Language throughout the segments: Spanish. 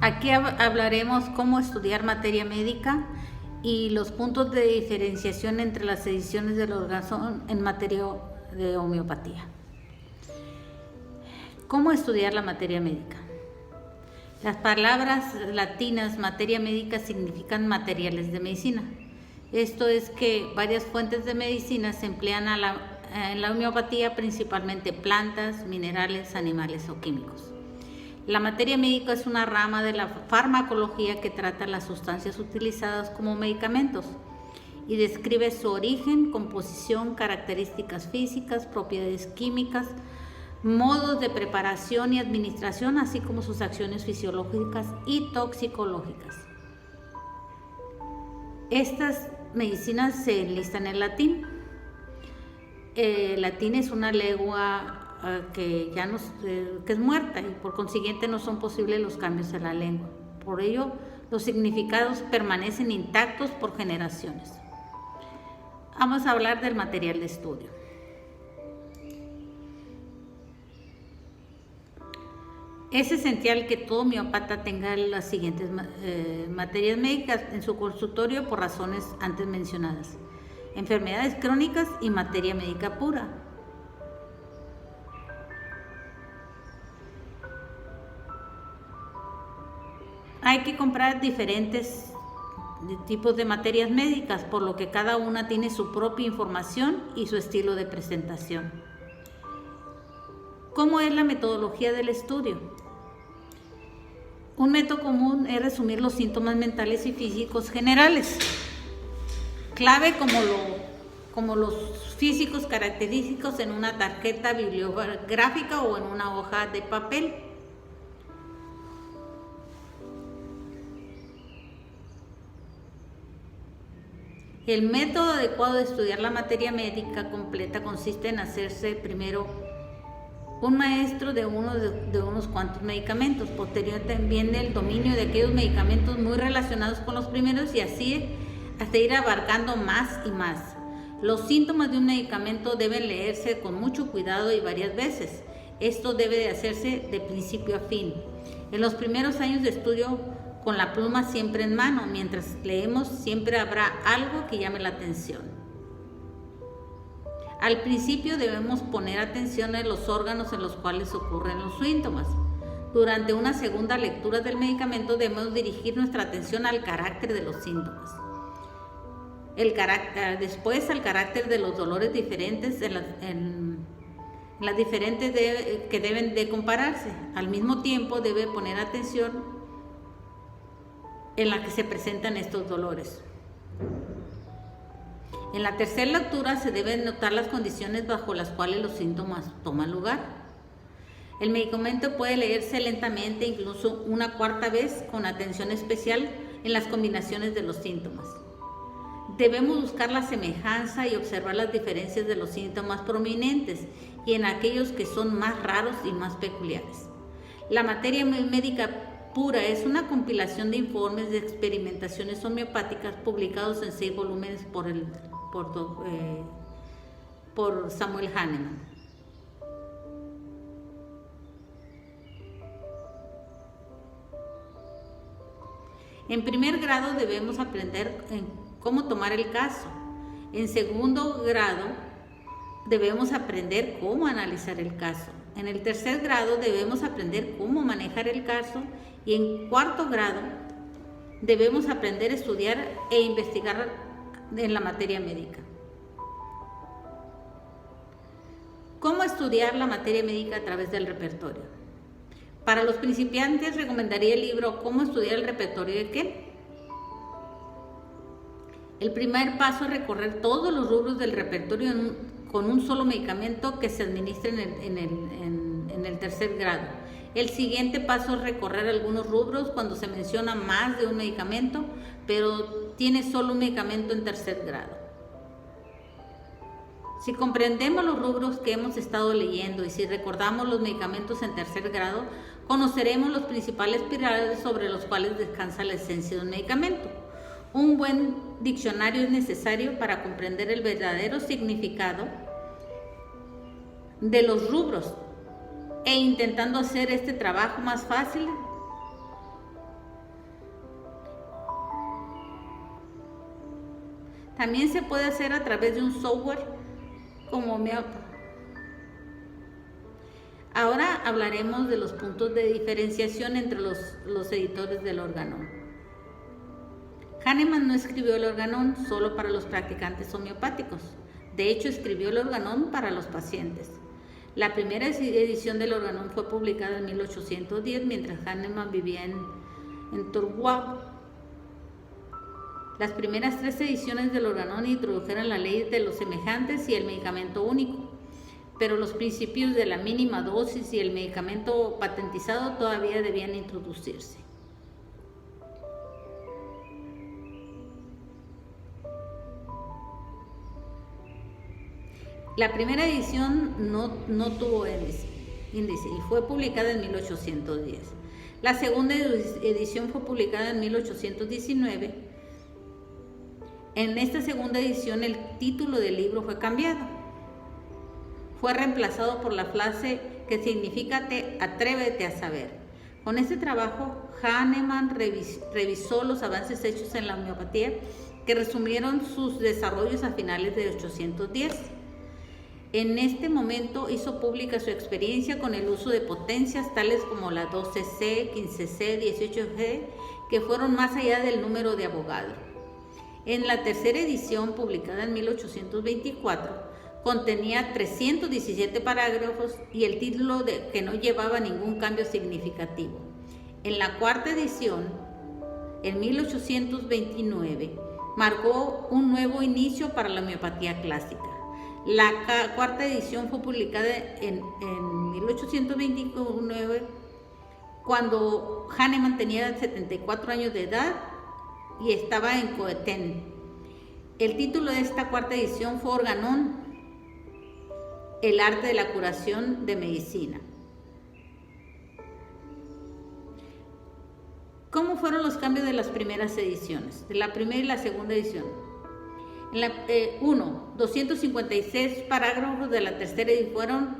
Aquí hablaremos cómo estudiar materia médica y los puntos de diferenciación entre las ediciones del Holgazán en materia de homeopatía. ¿Cómo estudiar la materia médica? Las palabras latinas materia médica significan materiales de medicina. Esto es que varias fuentes de medicina se emplean en la homeopatía, principalmente plantas, minerales, animales o químicos. La materia médica es una rama de la farmacología que trata las sustancias utilizadas como medicamentos y describe su origen, composición, características físicas, propiedades químicas, modos de preparación y administración, así como sus acciones fisiológicas y toxicológicas. Estas medicinas se enlistan en latín. El latín es una lengua que es muerta y por consiguiente no son posibles los cambios en la lengua. Por ello, los significados permanecen intactos por generaciones. Vamos a hablar del material de estudio. Es esencial que todo homeópata tenga las siguientes materias médicas en su consultorio por razones antes mencionadas: enfermedades crónicas y materia médica pura. Hay que comprar diferentes tipos de materias médicas, por lo que cada una tiene su propia información y su estilo de presentación. ¿Cómo es la metodología del estudio? Un método común es resumir los síntomas mentales y físicos generales, clave como los físicos característicos en una tarjeta bibliográfica o en una hoja de papel. El método adecuado de estudiar la materia médica completa consiste en hacerse primero un maestro de unos cuantos medicamentos, posterior también el dominio de aquellos medicamentos muy relacionados con los primeros y así hasta ir abarcando más y más. Los síntomas de un medicamento deben leerse con mucho cuidado y varias veces. Esto debe de hacerse de principio a fin. En los primeros años de estudio, con la pluma siempre en mano, mientras leemos siempre habrá algo que llame la atención. Al principio debemos poner atención en los órganos en los cuales ocurren los síntomas. Durante una segunda lectura del medicamento debemos dirigir nuestra atención al carácter de los síntomas. Después al carácter de los dolores diferentes las diferentes que deben de compararse. Al mismo tiempo debe poner atención en la que se presentan estos dolores. En la tercera lectura se deben notar las condiciones bajo las cuales los síntomas toman lugar. El medicamento puede leerse lentamente, incluso una cuarta vez, con atención especial en las combinaciones de los síntomas. Debemos buscar la semejanza y observar las diferencias de los síntomas prominentes y en aquellos que son más raros y más peculiares. La materia médica pura es una compilación de informes de experimentaciones homeopáticas publicados en 6 volúmenes por Samuel Hahnemann. En primer grado debemos aprender cómo tomar el caso. En segundo grado debemos aprender cómo analizar el caso. En el tercer grado debemos aprender cómo manejar el caso y en cuarto grado debemos aprender a estudiar e investigar en la materia médica. ¿Cómo estudiar la materia médica a través del repertorio? Para los principiantes recomendaría el libro ¿Cómo estudiar el repertorio de Kell? El primer paso es recorrer todos los rubros del repertorio con un solo medicamento que se administre en el tercer grado. El siguiente paso es recorrer algunos rubros cuando se menciona más de un medicamento, pero tiene solo un medicamento en tercer grado. Si comprendemos los rubros que hemos estado leyendo y si recordamos los medicamentos en tercer grado, conoceremos los principales pilares sobre los cuales descansa la esencia de un medicamento. Un buen diccionario es necesario para comprender el verdadero significado de los rubros e intentando hacer este trabajo más fácil, También se puede hacer a través de un software como homeópata. Ahora hablaremos de los puntos de diferenciación entre los editores del Organon. Hahnemann no escribió el Organon solo para los practicantes homeopáticos. De hecho, escribió el Organon para los pacientes. La primera edición del Organon fue publicada en 1810 mientras Hahnemann vivía en Thurgau. Las primeras 3 ediciones del Organon introdujeron la ley de los semejantes y el medicamento único, pero los principios de la mínima dosis y el medicamento patentizado todavía debían introducirse. La primera edición no tuvo índice y fue publicada en 1810. La segunda edición fue publicada en 1819. En esta segunda edición el título del libro fue cambiado. Fue reemplazado por la frase que significa atrévete a saber. Con este trabajo, Hahnemann revisó los avances hechos en la homeopatía que resumieron sus desarrollos a finales de 1810. En este momento hizo pública su experiencia con el uso de potencias tales como la 12C, 15C, 18G, que fueron más allá del número de Avogadro. En la tercera edición, publicada en 1824, contenía 317 parágrafos y el título que no llevaba ningún cambio significativo. En la cuarta edición, en 1829, marcó un nuevo inicio para la homeopatía clásica. La cuarta edición fue publicada en 1829, cuando Hahnemann tenía 74 años de edad y estaba en Coetén. El título de esta cuarta edición fue Organon, el arte de la curación de medicina. ¿Cómo fueron los cambios de las primeras ediciones, de la primera y la segunda edición? 256 parágrafos de la tercera edición fueron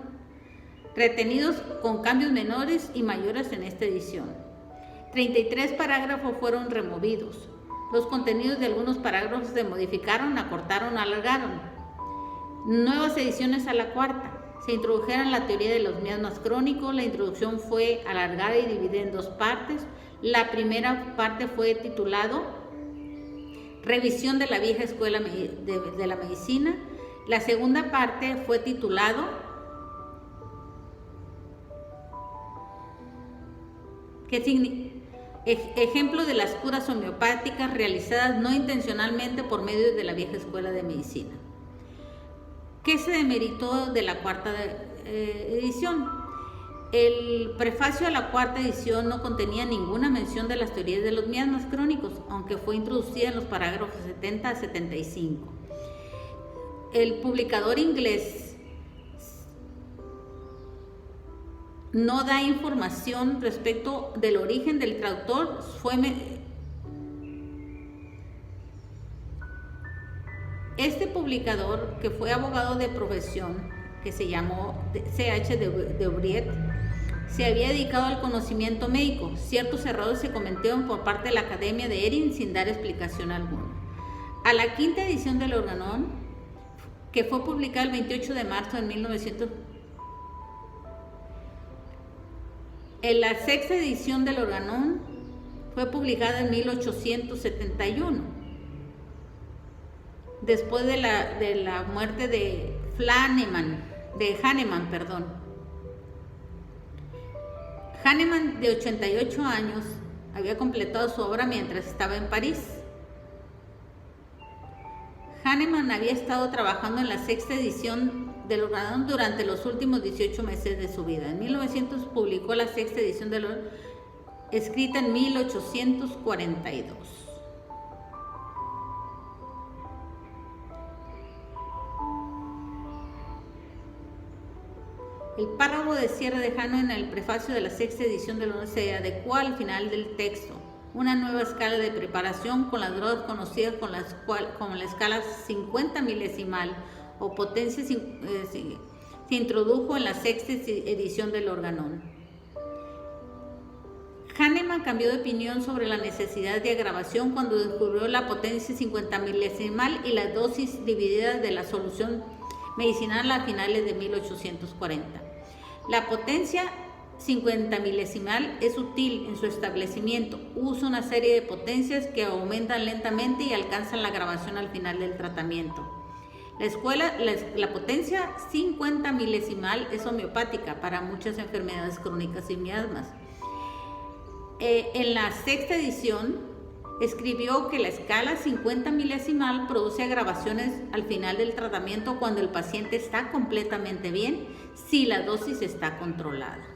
retenidos con cambios menores y mayores en esta edición. 33 parágrafos fueron removidos. Los contenidos de algunos parágrafos se modificaron, acortaron, alargaron. Nuevas ediciones a la cuarta. Se introdujeron la teoría de los miasmas crónicos. La introducción fue alargada y dividida en 2 partes. La primera parte fue titulado Revisión de la vieja escuela de la medicina. La segunda parte fue titulado Ejemplo de las curas homeopáticas realizadas no intencionalmente por medio de la vieja escuela de medicina. ¿Qué se demeritó de la cuarta edición? El prefacio a la cuarta edición no contenía ninguna mención de las teorías de los miasmas crónicos, aunque fue introducida en los parágrafos 70 a 75. El publicador inglés no da información respecto del origen del traductor. Este publicador, que fue abogado de profesión, que se llamó C.H. de Briet, se había dedicado al conocimiento médico. Ciertos errores se cometieron por parte de la Academia de Erin sin dar explicación alguna. A la quinta edición del Organon, que fue publicada el 28 de marzo de 1900. En la sexta edición del Organon fue publicada en 1871, después de la muerte de Hahnemann. Hahnemann, de 88 años, había completado su obra mientras estaba en París. Hahnemann había estado trabajando en la sexta edición del Organon durante los últimos 18 meses de su vida. En 1900 publicó la sexta edición del Organon, escrita en 1842. El párrafo de cierre de Hahnemann en el prefacio de la sexta edición del Organon se adecuó al final del texto. Una nueva escala de preparación con las drogas conocidas como la escala 50 milesimal o potencia se introdujo en la sexta edición del Organon. Hahnemann Feynman cambió de opinión sobre la necesidad de agravación cuando descubrió la potencia 50 milesimal y las dosis divididas de la solución medicinal a finales de 1840. La potencia 50 milesimal es útil en su establecimiento. Usa una serie de potencias que aumentan lentamente y alcanzan la agravación al final del tratamiento. La potencia 50 milesimal es homeopática para muchas enfermedades crónicas y miasmas. En la sexta edición escribió que la escala 50 milesimal produce agravaciones al final del tratamiento cuando el paciente está completamente bien, si la dosis está controlada.